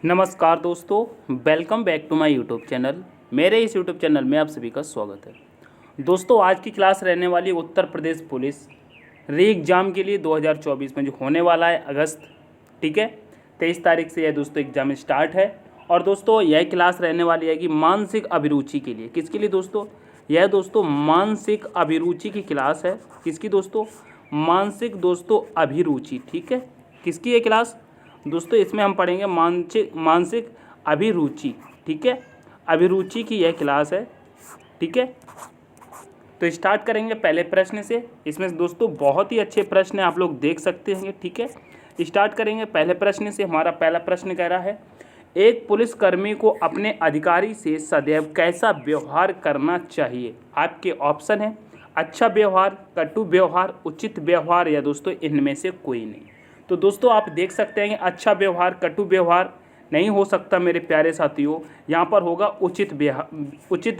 नमस्कार दोस्तों, welcome back to my YouTube channel. मेरे इस यूट्यूब चैनल में आप सभी का स्वागत है। दोस्तों, आज की क्लास रहने वाली उत्तर प्रदेश पुलिस री एग्ज़ाम के लिए 2024 में जो होने वाला है अगस्त, ठीक है, 23 तारीख से यह दोस्तों एग्ज़ाम स्टार्ट है। और दोस्तों यह क्लास रहने वाली है कि मानसिक अभिरुचि के लिए। किसके लिए दोस्तों? यह दोस्तों मानसिक अभिरुचि की क्लास है। किसकी दोस्तों? मानसिक दोस्तों अभिरुचि, ठीक है। किसकी ये क्लास दोस्तों? इसमें हम पढ़ेंगे मानसिक अभिरुचि, ठीक है। अभिरुचि की यह क्लास है, ठीक है। तो स्टार्ट करेंगे पहले प्रश्न से। इसमें दोस्तों बहुत ही अच्छे प्रश्न आप लोग देख सकते हैं, ठीक है। स्टार्ट करेंगे पहले प्रश्न से। हमारा पहला प्रश्न कह रहा है, एक पुलिसकर्मी को अपने अधिकारी से सदैव कैसा व्यवहार करना चाहिए? आपके ऑप्शन है अच्छा व्यवहार, कटु व्यवहार, उचित व्यवहार या दोस्तों इनमें से कोई नहीं। तो दोस्तों आप देख सकते हैं अच्छा व्यवहार, कटु व्यवहार नहीं हो सकता मेरे प्यारे साथियों। यहाँ पर होगा उचित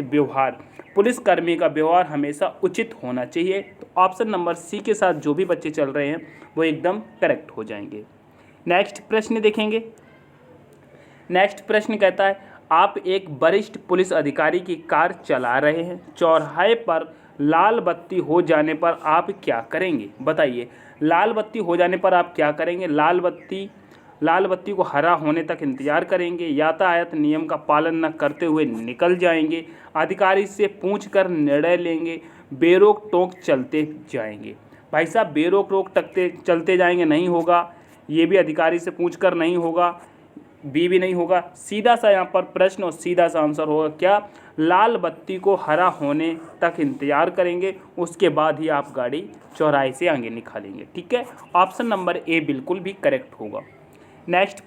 व्यवहार। पुलिसकर्मी का व्यवहार हमेशा उचित होना चाहिए। तो ऑप्शन नंबर सी के साथ जो भी बच्चे चल रहे हैं वो एकदम करेक्ट हो जाएंगे। नेक्स्ट प्रश्न देखेंगे। नेक्स्ट प्रश्न कहता है, आप एक वरिष्ठ पुलिस अधिकारी की कार चला रहे हैं, चौराहे पर लाल बत्ती हो जाने पर आप क्या करेंगे? बताइए, लाल बत्ती हो जाने पर आप क्या करेंगे? लाल बत्ती को हरा होने तक इंतजार करेंगे, यातायात नियम का पालन न करते हुए निकल जाएंगे, अधिकारी से पूछकर निर्णय लेंगे, बेरोक टोक चलते जाएंगे? भाई साहब, बेरोक टोक चलते जाएंगे नहीं होगा, ये भी अधिकारी से पूछकर नहीं होगा, बी भी नहीं होगा। सीधा सा यहाँ पर प्रश्न और सीधा सा आंसर होगा क्या? लाल बत्ती को हरा होने तक इंतजार करेंगे, उसके बाद ही आप गाड़ी चौराहे से आगे निकालेंगे, ठीक है। ऑप्शन नंबर ए बिल्कुल भी करेक्ट होगा। नेक्स्ट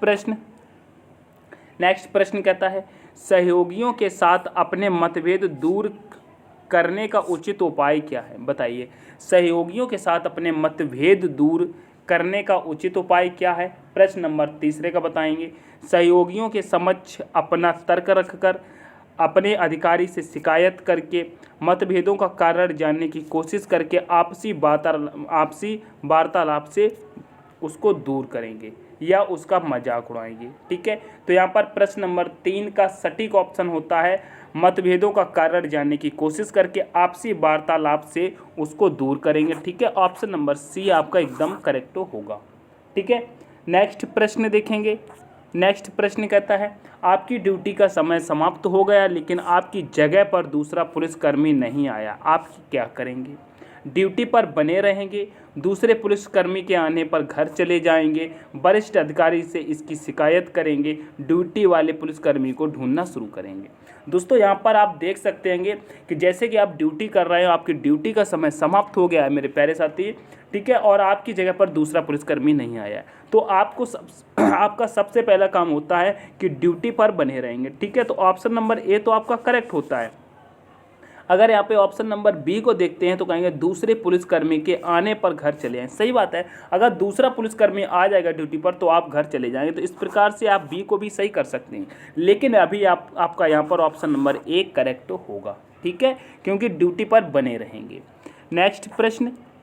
प्रश्न कहता है, सहयोगियों के साथ अपने मतभेद दूर करने का उचित उपाय क्या है? बताइए, सहयोगियों के साथ अपने मतभेद दूर करने का उचित उपाय क्या है? प्रश्न नंबर तीसरे का बताएंगे। सहयोगियों के समक्ष अपना तर्क रखकर, अपने अधिकारी से शिकायत करके, मतभेदों का कारण जानने की कोशिश करके आपसी वार्तालाप से उसको दूर करेंगे या उसका मजाक उड़ाएंगे, ठीक है। तो यहाँ पर प्रश्न नंबर 3 का सटीक ऑप्शन होता है मतभेदों का कारण जानने की कोशिश करके आपसी वार्तालाप से उसको दूर करेंगे, ठीक है। ऑप्शन नंबर सी आपका एकदम करेक्ट होगा, ठीक है। नेक्स्ट प्रश्न देखेंगे। नेक्स्ट प्रश्न कहता है, आपकी ड्यूटी का समय समाप्त हो गया लेकिन आपकी जगह पर दूसरा पुलिसकर्मी नहीं आया, आप क्या करेंगे? ड्यूटी पर बने रहेंगे, दूसरे पुलिसकर्मी के आने पर घर चले जाएंगे, वरिष्ठ अधिकारी से इसकी शिकायत करेंगे, ड्यूटी वाले पुलिसकर्मी को ढूंढना शुरू करेंगे? दोस्तों यहाँ पर आप देख सकते हैं कि जैसे कि आप ड्यूटी कर रहे हो, आपकी ड्यूटी का समय समाप्त हो गया है मेरे प्यारे साथी, ठीक है, और आपकी जगह पर दूसरा पुलिसकर्मी नहीं आया है, तो आपका सबसे पहला काम होता है कि ड्यूटी पर बने रहेंगे, ठीक है। तो ऑप्शन नंबर ए तो आपका करेक्ट होता है। अगर यहाँ पे ऑप्शन नंबर बी को देखते हैं तो कहेंगे दूसरे पुलिसकर्मी के आने पर घर चले जाएं। सही बात है, अगर दूसरा पुलिसकर्मी आ जाएगा ड्यूटी पर तो आप घर चले जाएंगे। तो इस प्रकार से आप बी को भी सही कर सकते हैं, लेकिन अभी आपका यहाँ पर ऑप्शन नंबर ए करेक्ट होगा, ठीक है, क्योंकि ड्यूटी पर बने रहेंगे।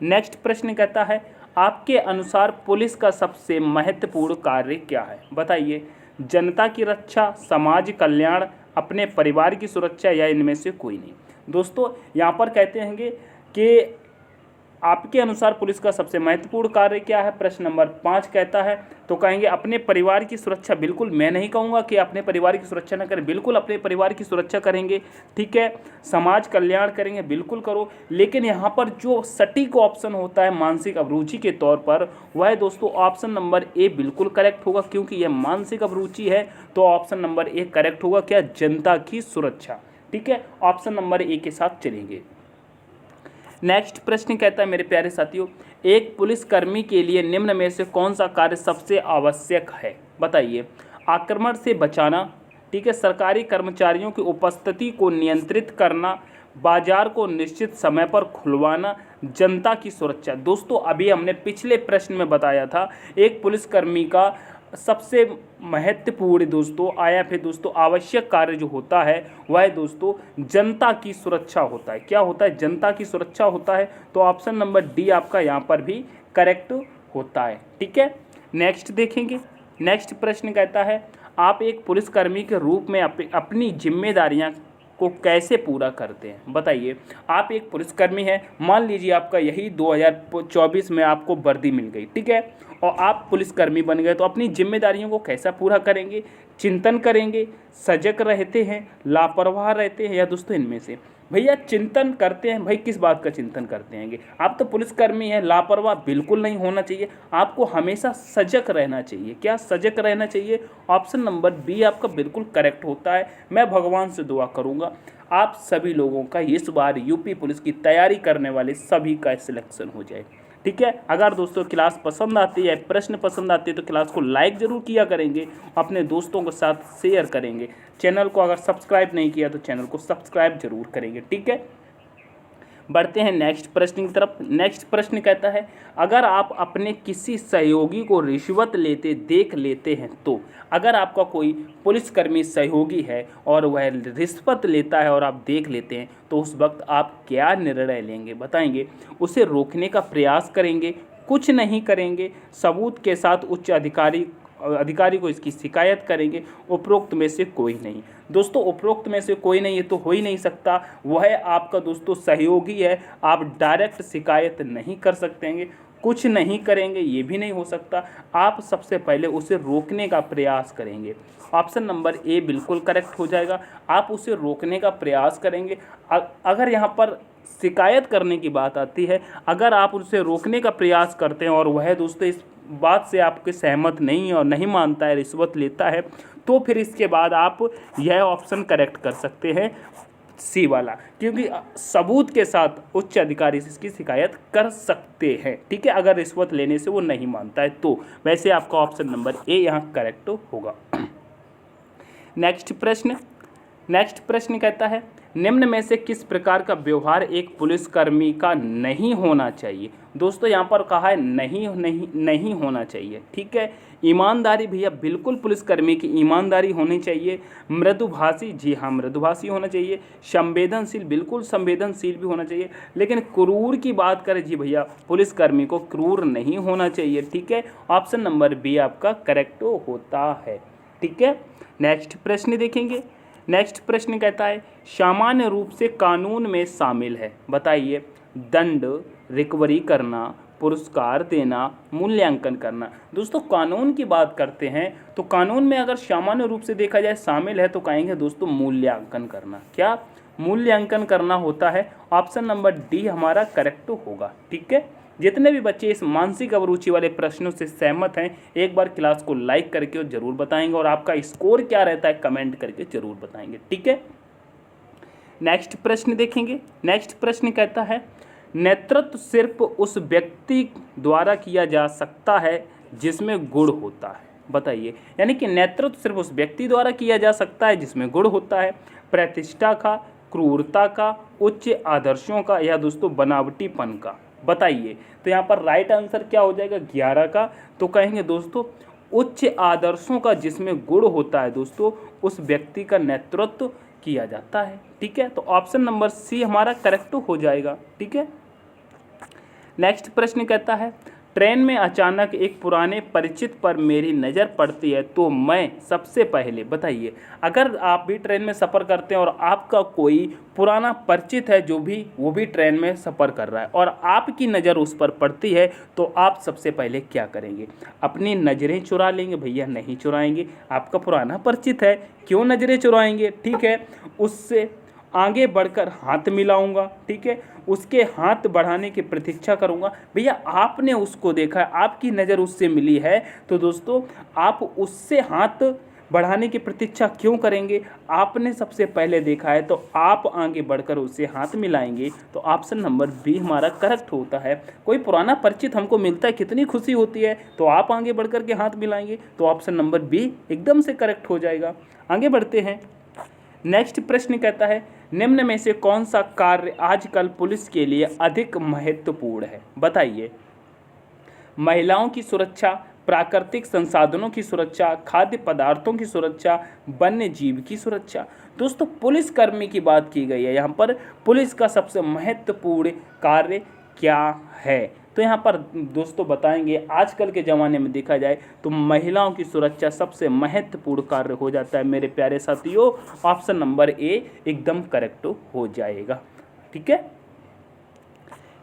नेक्स्ट प्रश्न कहता है, आपके अनुसार पुलिस का सबसे महत्वपूर्ण कार्य क्या है? बताइए, जनता की रक्षा, समाज कल्याण, अपने परिवार की सुरक्षा या इनमें से कोई नहीं? दोस्तों यहाँ पर कहते हैं कि आपके अनुसार पुलिस का सबसे महत्वपूर्ण कार्य क्या है? प्रश्न नंबर 5 कहता है तो कहेंगे अपने परिवार की सुरक्षा। बिल्कुल मैं नहीं कहूँगा कि अपने परिवार की सुरक्षा न करें, बिल्कुल अपने परिवार की सुरक्षा करेंगे, ठीक है। समाज कल्याण करेंगे, बिल्कुल करो, लेकिन यहाँ पर जो सटीक ऑप्शन होता है मानसिक अभिरुचि के तौर पर, वह दोस्तों ऑप्शन नंबर ए बिल्कुल करेक्ट होगा, क्योंकि यह मानसिक अभिरुचि है। तो ऑप्शन नंबर ए करेक्ट होगा क्या? जनता की सुरक्षा, ठीक है। ऑप्शन नंबर ए के साथ चलेंगे। नेक्स्ट प्रश्न कहता है मेरे प्यारे साथियों, एक पुलिसकर्मी के लिए निम्न में से कौन सा कार्य सबसे आवश्यक है? बताइए, आक्रमण से बचाना, ठीक है, सरकारी कर्मचारियों की उपस्थिति को नियंत्रित करना, बाजार को निश्चित समय पर खुलवाना, जनता की सुरक्षा। दोस्तों अभी हमने पिछले प्रश्न में बताया था एक पुलिसकर्मी का सबसे महत्वपूर्ण दोस्तों आवश्यक कार्य जो होता है वह दोस्तों जनता की सुरक्षा होता है। क्या होता है? जनता की सुरक्षा होता है। तो ऑप्शन नंबर डी आपका यहाँ पर भी करेक्ट होता है, ठीक है। नेक्स्ट देखेंगे। नेक्स्ट प्रश्न कहता है, आप एक पुलिसकर्मी के रूप में अपनी जिम्मेदारियां को कैसे पूरा करते हैं? बताइए। आप एक पुलिसकर्मी हैं, मान लीजिए आपका यही 2024 में आपको वर्दी मिल गई, ठीक है, और आप पुलिसकर्मी बन गए, तो अपनी जिम्मेदारियों को कैसा पूरा करेंगे? चिंतन करेंगे, सजग रहते हैं, लापरवाह रहते हैं, या दोस्तों इनमें से? भैया चिंतन करते हैं। भाई किस बात का चिंतन करते हैं? आप तो पुलिसकर्मी हैं, लापरवाह बिल्कुल नहीं होना चाहिए, आपको हमेशा सजग रहना चाहिए। क्या सजग रहना चाहिए? ऑप्शन नंबर बी आपका बिल्कुल करेक्ट होता है। मैं भगवान से दुआ करूंगा आप सभी लोगों का इस बार यूपी पुलिस की तैयारी करने वाले सभी का सिलेक्शन हो जाए, ठीक है। अगर दोस्तों क्लास पसंद आती है, प्रश्न पसंद आते हैं, तो क्लास को लाइक ज़रूर किया करेंगे, अपने दोस्तों के साथ शेयर करेंगे। चैनल को अगर सब्सक्राइब नहीं किया तो चैनल को सब्सक्राइब जरूर करेंगे, ठीक है। बढ़ते हैं नेक्स्ट प्रश्न की तरफ। नेक्स्ट प्रश्न कहता है, अगर आप अपने किसी सहयोगी को रिश्वत लेते देख लेते हैं तो? अगर आपका कोई पुलिसकर्मी सहयोगी है और वह रिश्वत लेता है और आप देख लेते हैं, तो उस वक्त आप क्या निर्णय लेंगे? बताएंगे। उसे रोकने का प्रयास करेंगे, कुछ नहीं करेंगे, सबूत के साथ उच्च अधिकारी को इसकी शिकायत करेंगे, उपरोक्त में से कोई नहीं? दोस्तों उपरोक्त में से कोई नहीं, ये तो हो ही नहीं सकता। वह आपका दोस्तों सहयोगी है, आप डायरेक्ट शिकायत नहीं कर सकते हैं, कुछ नहीं करेंगे, ये भी नहीं हो सकता। आप सबसे पहले उसे रोकने का प्रयास करेंगे। ऑप्शन नंबर ए बिल्कुल करेक्ट हो जाएगा, आप उसे रोकने का प्रयास करेंगे। अगर यहाँ पर शिकायत करने की बात आती है, अगर आप उसे रोकने का प्रयास करते हैं और वह दोस्तों इस बात से आपके सहमत नहीं है और नहीं मानता है, रिश्वत लेता है, तो फिर इसके बाद आप यह ऑप्शन करेक्ट कर सकते हैं, सी वाला, क्योंकि सबूत के साथ उच्च अधिकारी से इसकी शिकायत कर सकते हैं, ठीक है, अगर रिश्वत लेने से वो नहीं मानता है तो। वैसे आपका ऑप्शन नंबर ए यहाँ करेक्ट होगा। नेक्स्ट प्रश्न कहता है, निम्न में से किस प्रकार का व्यवहार एक पुलिसकर्मी का नहीं होना चाहिए? दोस्तों यहाँ पर कहा है नहीं होना चाहिए, ठीक है। ईमानदारी, भैया बिल्कुल पुलिसकर्मी की ईमानदारी होनी चाहिए। मृदुभाषी, जी हाँ मृदुभाषी होना चाहिए। संवेदनशील, बिल्कुल संवेदनशील भी होना चाहिए। लेकिन क्रूर की बात करें, जी भैया पुलिसकर्मी को क्रूर नहीं होना चाहिए, ठीक है। ऑप्शन नंबर बी आपका करेक्ट होता है, ठीक है। नेक्स्ट प्रश्न देखेंगे। नेक्स्ट प्रश्न कहता है, सामान्य रूप से कानून में शामिल है? बताइए। दंड, रिकवरी करना, पुरस्कार देना, मूल्यांकन करना। दोस्तों कानून की बात करते हैं तो कानून में अगर सामान्य रूप से देखा जाए शामिल है तो कहेंगे दोस्तों मूल्यांकन करना। क्या? मूल्यांकन करना होता है। ऑप्शन नंबर डी हमारा करेक्ट होगा, ठीक है। जितने भी बच्चे इस मानसिक अभिरुचि वाले प्रश्नों से सहमत हैं, एक बार क्लास को लाइक करके जरूर बताएंगे, और आपका स्कोर क्या रहता है कमेंट करके जरूर बताएंगे, ठीक है। नेक्स्ट प्रश्न देखेंगे। नेक्स्ट प्रश्न कहता है, नेतृत्व सिर्फ उस व्यक्ति द्वारा किया जा सकता है जिसमें गुण होता है? बताइए। यानी कि नेतृत्व सिर्फ उस व्यक्ति द्वारा किया जा सकता है जिसमें गुण होता है। प्रतिष्ठा का, क्रूरता का, उच्च आदर्शों का, या दोस्तों बनावटीपन का? बताइए। तो यहाँ पर राइट आंसर क्या हो जाएगा? 11 का। तो कहेंगे दोस्तों उच्च आदर्शों का जिसमें गुण होता है दोस्तों, उस व्यक्ति का नेतृत्व किया जाता है, ठीक है। तो ऑप्शन नंबर सी हमारा करेक्ट हो जाएगा, ठीक है। नेक्स्ट प्रश्न कहता है, ट्रेन में अचानक एक पुराने परिचित पर मेरी नज़र पड़ती है तो मैं सबसे पहले, बताइए, अगर आप भी ट्रेन में सफ़र करते हैं और आपका कोई पुराना परिचित है वो भी ट्रेन में सफ़र कर रहा है और आपकी नज़र उस पर पड़ती है, तो आप सबसे पहले क्या करेंगे? अपनी नज़रें चुरा लेंगे? भैया नहीं चुराएंगे, आपका पुराना परिचित है, क्यों नज़रें चुराएंगे, ठीक है। उससे आगे बढ़कर हाथ मिलाऊंगा, ठीक है, उसके हाथ बढ़ाने की प्रतीक्षा करूंगा। भैया आपने उसको देखा है, आपकी नज़र उससे मिली है, तो दोस्तों आप उससे हाथ बढ़ाने की प्रतीक्षा क्यों करेंगे? आपने सबसे पहले देखा है तो आप आगे बढ़कर उससे हाथ मिलाएंगे। तो ऑप्शन नंबर बी हमारा करेक्ट होता है। कोई पुराना परिचित हमको मिलता है, कितनी खुशी होती है, तो आप आगे बढ़कर के हाथ मिलाएंगे, तो ऑप्शन नंबर बी एकदम से करेक्ट हो जाएगा। आगे बढ़ते हैं। नेक्स्ट प्रश्न कहता है, निम्न में से कौन सा कार्य आजकल पुलिस के लिए अधिक महत्वपूर्ण है? बताइए। महिलाओं की सुरक्षा, प्राकृतिक संसाधनों की सुरक्षा, खाद्य पदार्थों की सुरक्षा, वन्य जीव की सुरक्षा। दोस्तों पुलिसकर्मी की बात की गई है, यहाँ पर पुलिस का सबसे महत्वपूर्ण कार्य क्या है? तो यहाँ पर दोस्तों बताएंगे आजकल के ज़माने में देखा जाए तो महिलाओं की सुरक्षा सबसे महत्वपूर्ण कार्य हो जाता है मेरे प्यारे साथियों। ऑप्शन नंबर ए एकदम करेक्ट हो जाएगा। ठीक है।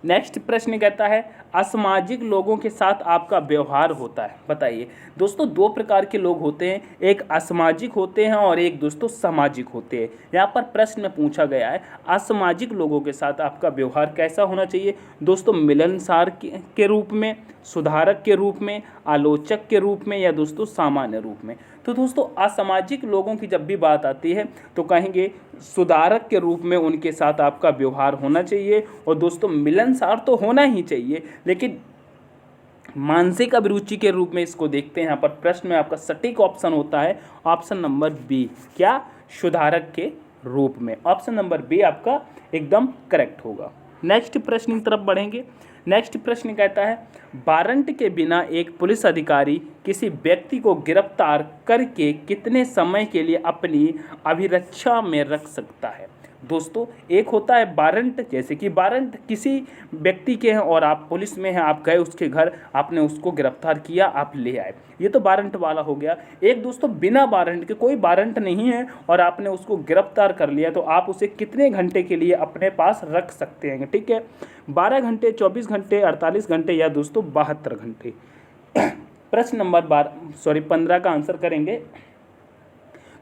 नेक्स्ट प्रश्न कहता है असामाजिक लोगों के साथ आपका व्यवहार होता है। बताइए दोस्तों, दो प्रकार के लोग होते हैं, एक असामाजिक होते हैं और एक दोस्तों सामाजिक होते हैं। यहाँ पर प्रश्न में पूछा गया है असामाजिक लोगों के साथ आपका व्यवहार कैसा होना चाहिए दोस्तों, मिलनसार के रूप में, सुधारक के रूप में, आलोचक के रूप में या दोस्तों सामान्य रूप में। तो दोस्तों असामाजिक लोगों की जब भी बात आती है तो कहेंगे सुधारक के रूप में उनके साथ आपका व्यवहार होना चाहिए और दोस्तों मिलनसार तो होना ही चाहिए, लेकिन मानसिक अभिरुचि के रूप में इसको देखते हैं। यहाँ पर प्रश्न में आपका सटीक ऑप्शन होता है ऑप्शन नंबर बी, क्या, सुधारक के रूप में। ऑप्शन नंबर बी आपका एकदम करेक्ट होगा। नेक्स्ट प्रश्न की तरफ बढ़ेंगे। नेक्स्ट प्रश्न कहता है वारंट के बिना एक पुलिस अधिकारी किसी व्यक्ति को गिरफ्तार करके कितने समय के लिए अपनी अभिरक्षा में रख सकता है। दोस्तों एक होता है वारंट, जैसे कि वारंट किसी व्यक्ति के हैं और आप पुलिस में हैं, आप गए उसके घर, आपने उसको गिरफ्तार किया, आप ले आए, ये तो वारंट वाला हो गया। एक दोस्तों बिना वारंट के, कोई वारंट नहीं है और आपने उसको गिरफ्तार कर लिया, तो आप उसे कितने घंटे के लिए अपने पास रख सकते हैं। ठीक है, 12 घंटे, 24 घंटे, 48 घंटे या दोस्तों 72 घंटे। प्रश्न नंबर 15 का आंसर करेंगे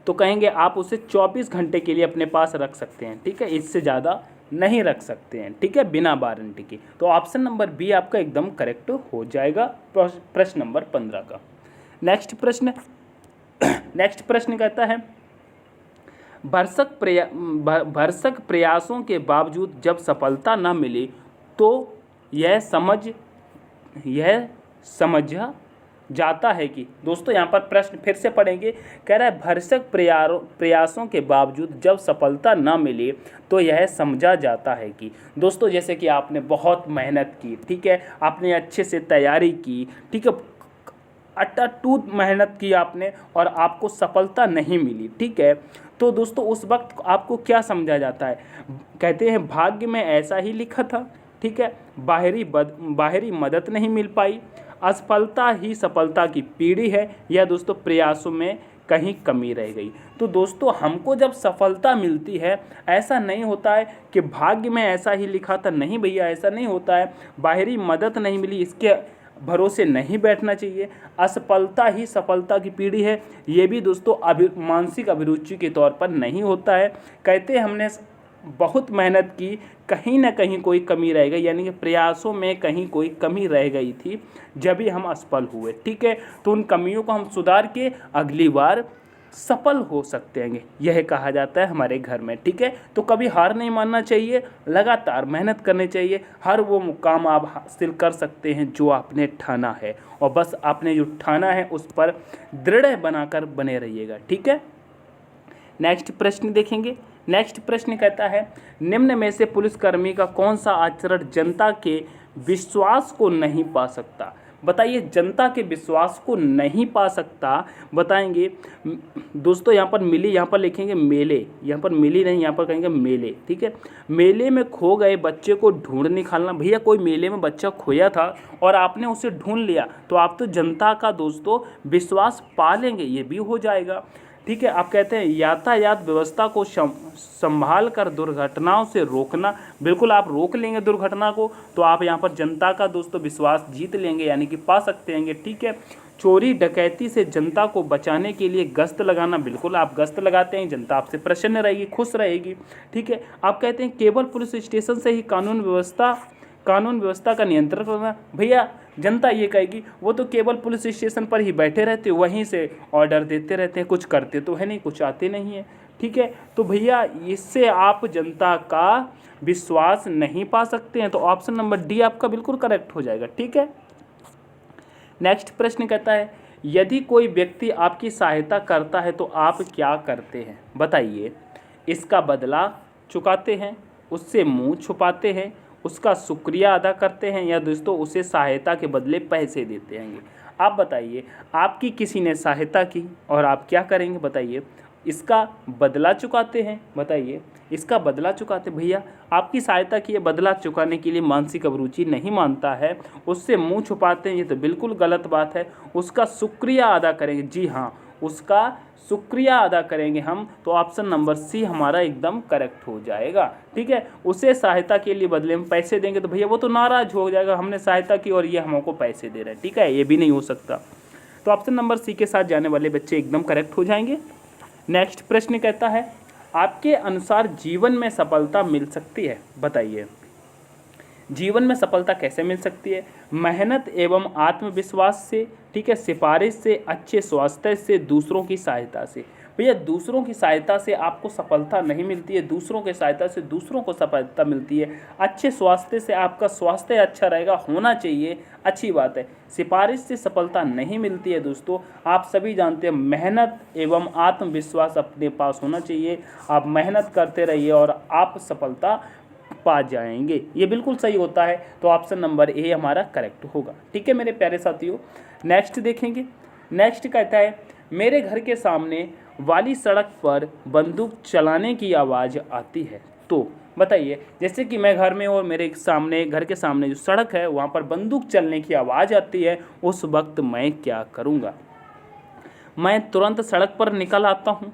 तो कहेंगे आप उसे 24 घंटे के लिए अपने पास रख सकते हैं। ठीक है, इससे ज़्यादा नहीं रख सकते हैं। ठीक है, बिना वारंटी के। तो ऑप्शन नंबर बी आपका एकदम करेक्ट हो जाएगा प्रश्न नंबर 15 का। नेक्स्ट प्रश्न कहता है भरसक प्रयासों के बावजूद जब सफलता न मिले तो यह समझा जाता है कि, दोस्तों यहाँ पर प्रश्न फिर से पढ़ेंगे, कह रहा है भरसक प्रयासों के बावजूद जब सफलता न मिले तो यह समझा जाता है कि, दोस्तों जैसे कि आपने बहुत मेहनत की, ठीक है, आपने अच्छे से तैयारी की, ठीक है, अटूट मेहनत की आपने और आपको सफलता नहीं मिली। ठीक है, तो दोस्तों उस वक्त आपको क्या समझा जाता है, कहते हैं भाग्य में ऐसा ही लिखा था। ठीक है, बाहरी मदद नहीं मिल पाई, असफलता ही सफलता की पीढ़ी है, या दोस्तों प्रयासों में कहीं कमी रह गई। तो दोस्तों हमको जब सफलता मिलती है ऐसा नहीं होता है कि भाग्य में ऐसा ही लिखा था, नहीं भैया ऐसा नहीं होता है। बाहरी मदद नहीं मिली इसके भरोसे नहीं बैठना चाहिए। असफलता ही सफलता की पीढ़ी है, ये भी दोस्तों मानसिक अभिरुचि के तौर पर नहीं होता है। कहते हैं हमने बहुत मेहनत की, कहीं ना कहीं कोई कमी रह गई, यानी कि प्रयासों में कहीं कोई कमी रह गई थी जब भी हम असफल हुए। ठीक है, तो उन कमियों को हम सुधार के अगली बार सफल हो सकते हैं, यह कहा जाता है हमारे घर में। ठीक है, तो कभी हार नहीं मानना चाहिए, लगातार मेहनत करनी चाहिए। हर वो मुकाम आप हासिल कर सकते हैं जो आपने ठाना है, और बस आपने जो ठाना है उस पर दृढ़ बनाकर बने रहिएगा। ठीक है, नेक्स्ट प्रश्न देखेंगे। नेक्स्ट प्रश्न कहता है निम्न में से पुलिसकर्मी का कौन सा आचरण जनता के विश्वास को नहीं पा सकता। बताइए, जनता के विश्वास को नहीं पा सकता, बताएंगे दोस्तों। यहाँ पर मिली, यहाँ पर लिखेंगे मेले, यहाँ पर मिली नहीं, यहाँ पर कहेंगे मेले। ठीक है, मेले में खो गए बच्चे को ढूंढ निकालना। भैया कोई मेले में बच्चा खोया था और आपने उसे ढूंढ लिया, तो आप तो जनता का दोस्तों विश्वास पा लेंगे, ये भी हो जाएगा। ठीक है, आप कहते हैं यातायात व्यवस्था को संभाल कर दुर्घटनाओं से रोकना। बिल्कुल आप रोक लेंगे दुर्घटना को, तो आप यहाँ पर जनता का दोस्तों विश्वास जीत लेंगे, यानी कि पा सकते हैं। ठीक है, चोरी डकैती से जनता को बचाने के लिए गश्त लगाना। बिल्कुल आप गश्त लगाते हैं, जनता आपसे प्रसन्न रहेगी, खुश रहेगी। ठीक है, आप कहते हैं केवल पुलिस स्टेशन से ही कानून व्यवस्था का नियंत्रण करना। भैया जनता ये कहेगी वो तो केवल पुलिस स्टेशन पर ही बैठे रहते, वहीं से ऑर्डर देते रहते हैं, कुछ करते तो है नहीं, कुछ आते नहीं है। ठीक है, तो भैया इससे आप जनता का विश्वास नहीं पा सकते हैं, तो ऑप्शन नंबर डी आपका बिल्कुल करेक्ट हो जाएगा। ठीक है, नेक्स्ट प्रश्न कहता है यदि कोई व्यक्ति आपकी सहायता करता है तो आप क्या करते हैं। बताइए, इसका बदला चुकाते हैं, उससे मुंह छुपाते हैं, उसका शुक्रिया अदा करते हैं, या दोस्तों उसे सहायता के बदले पैसे देते हैं। आप बताइए, आपकी किसी ने सहायता की और आप क्या करेंगे। बताइए, इसका बदला चुकाते हैं? बताइए, इसका बदला चुकाते भैया, आपकी सहायता की बदला चुकाने के लिए मानसिक अभिरुचि नहीं मानता है, उससे मुंह छुपाते हैं, ये तो बिल्कुल गलत बात है। उसका शुक्रिया अदा करेंगे, जी हाँ, उसका शुक्रिया अदा करेंगे हम, तो ऑप्शन नंबर सी हमारा एकदम करेक्ट हो जाएगा। ठीक है, उसे सहायता के लिए बदले में पैसे देंगे तो भैया वो तो नाराज हो जाएगा, हमने सहायता की और ये हमको पैसे दे रहे हैं। ठीक है, ये भी नहीं हो सकता। तो ऑप्शन नंबर सी के साथ जाने वाले बच्चे एकदम करेक्ट हो जाएंगे। नेक्स्ट प्रश्न कहता है, आपके अनुसार जीवन में सफलता मिल सकती है? बताइए, जीवन में सफलता कैसे मिल सकती है? मेहनत एवं आत्मविश्वास से, ठीक है, सिफारिश से, अच्छे स्वास्थ्य से, दूसरों की सहायता से। भैया दूसरों की सहायता से आपको सफलता नहीं मिलती है, दूसरों की सहायता से दूसरों को सफलता मिलती है। अच्छे स्वास्थ्य से आपका स्वास्थ्य अच्छा रहेगा, होना चाहिए, अच्छी बात है। सिफारिश से सफलता नहीं मिलती है दोस्तों, आप सभी जानते हैं, मेहनत एवं आत्मविश्वास अपने पास होना चाहिए। आप मेहनत करते रहिए और आप सफलता पा जाएंगे, ये बिल्कुल सही होता है। तो ऑप्शन नंबर ए हमारा करेक्ट होगा। ठीक है मेरे प्यारे साथियों, नेक्स्ट देखेंगे। नेक्स्ट कहता है, मेरे घर के सामने वाली सड़क पर बंदूक चलाने की आवाज़ आती है। तो बताइए, जैसे कि मैं घर में और मेरे सामने, घर के सामने जो सड़क है वहाँ पर बंदूक चलने की आवाज़ आती है, उस वक्त मैं क्या करूँगा? मैं तुरंत सड़क पर निकल आता हूँ,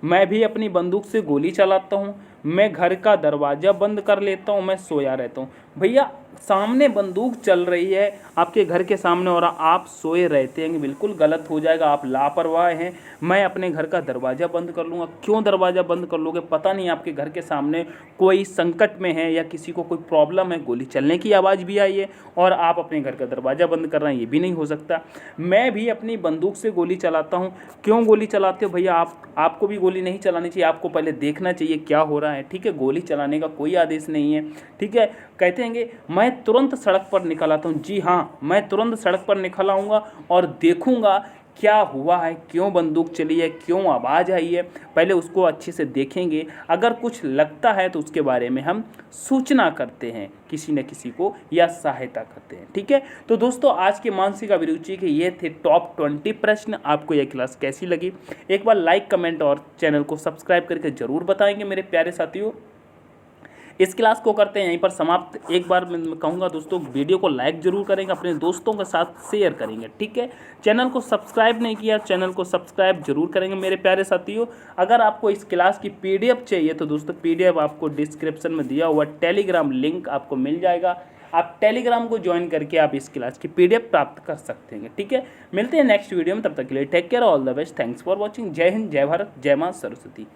मैं भी अपनी बंदूक से गोली चलाता हूँ, मैं घर का दरवाज़ा बंद कर लेता हूँ, मैं सोया रहता हूँ। भैया सामने बंदूक चल रही है आपके घर के सामने और आप सोए रहते हैं, बिल्कुल गलत हो जाएगा, आप लापरवाह हैं। मैं अपने घर का दरवाज़ा बंद कर लूँगा। क्यों दरवाज़ा बंद कर लोगे? पता नहीं आपके घर के सामने कोई संकट में है या किसी को कोई प्रॉब्लम है, गोली चलने की आवाज़ भी आई है और आप अपने घर का दरवाज़ा बंद कर रहे हैं, ये भी नहीं हो सकता। मैं भी अपनी बंदूक से गोली चलाता हूँ। क्यों गोली चलाते हो भैया? आपको भी गोली नहीं चलानी चाहिए, आपको पहले देखना चाहिए क्या हो रहा है। ठीक है, गोली चलाने का कोई आदेश नहीं है। ठीक है, कहते हैं मैं तुरंत सड़क पर निकल आता हूँ। जी हाँ, मैं तुरंत सड़क पर निकल आऊँगा और देखूँगा क्या हुआ है, क्यों बंदूक चली है, क्यों आवाज़ आई है, पहले उसको अच्छे से देखेंगे। अगर कुछ लगता है तो उसके बारे में हम सूचना करते हैं किसी न किसी को या सहायता करते हैं। ठीक है, तो दोस्तों आज के मानसिक अभिरुचि के ये थे टॉप 20 प्रश्न। आपको यह क्लास कैसी लगी? एक बार लाइक, कमेंट और चैनल को सब्सक्राइब करके ज़रूर बताएंगे मेरे प्यारे साथियों। इस क्लास को करते हैं यहीं पर समाप्त। एक बार मैं कहूँगा दोस्तों, वीडियो को लाइक जरूर करेंगे, अपने दोस्तों के साथ शेयर करेंगे। ठीक है, चैनल को सब्सक्राइब नहीं किया, चैनल को सब्सक्राइब जरूर करेंगे मेरे प्यारे साथियों। अगर आपको इस क्लास की PDF चाहिए तो दोस्तों PDF आपको डिस्क्रिप्शन में दिया हुआ टेलीग्राम लिंक आपको मिल जाएगा। आप टेलीग्राम को ज्वाइन करके आप इस क्लास की PDF प्राप्त कर सकते हैं। ठीक है, मिलते हैं नेक्स्ट वीडियो में, तब तक के लिए take care, all the best, thanks for watching. जय हिंद, जय भारत, जय माँ सरस्वती।